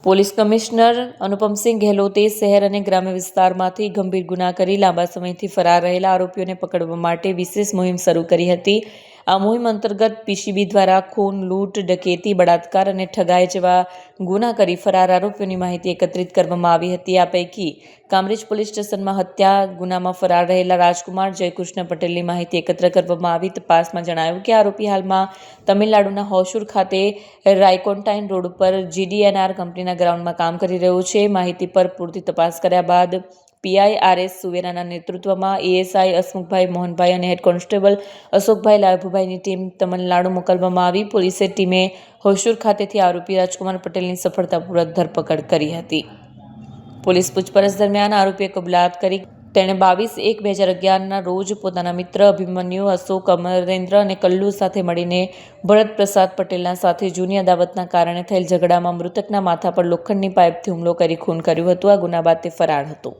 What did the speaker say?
Police commissioner Anupamsinh ગેહલોતે શહેર અને ગ્રામ્ય વિસ્તારમાંથી ગંભીર ગુના કરી લાંબા સમયથી ફરાર રહેલા આરોપીઓને પકડવા માટે વિશેષ મુહિમ શરૂ કરી હતી। આ મુહિમ અંતર્ગત પીસીબી દ્વારા ખૂન, લૂંટ, ડકેતી, બળાત્કાર અને ઠગાઈ જેવા ગુના કરી ફરાર આરોપીઓની માહિતી એકત્રિત કરવામાં આવી હતી। આ પૈકી કામરેજ પોલીસ સ્ટેશનમાં હત્યા ગુનામાં ફરાર રહેલા રાજકુમાર જયકૃષ્ણ પટેલની માહિતી એકત્ર કરવામાં આવી। તપાસમાં જણાયું કે આરોપી હાલમાં તમિલનાડુના હોસુર ખાતે રાયકોન્ટાઇન રોડ ઉપર GDNR કંપનીના ગ્રાઉન્ડમાં કામ કરી રહ્યો છે। માહિતી પર પૂરતી તપાસ કર્યા બાદ PIRS સુવેરાના નેતૃત્વમાં ASI હસમુખભાઈ મોહનભાઈ અને હેડ કોન્સ્ટેબલ અશોકભાઈ લાભુભાઈની ટીમ તમિલનાડુ મોકલવામાં આવી। પોલીસે ટીમે હોસુર ખાતેથી આરોપી રાજકુમાર પટેલની સફળતાપૂર્વક ધરપકડ કરી હતી। પોલીસ પૂછપરછ દરમિયાન આરોપીએ કબૂલાત કરી તેણે 22/1/2011ના રોજ પોતાના મિત્ર અભિમન્યુ, અશોક, અમરેન્દ્ર અને કલ્લુ સાથે મળીને ભરત પ્રસાદ પટેલના સાથે જૂની અદાવતના કારણે થયેલ ઝઘડામાં મૃતકના માથા પર લોખંડની પાઇપથી હુમલો કરી ખૂન કર્યું હતું। આ ગુના બાદ તે ફરાર હતો।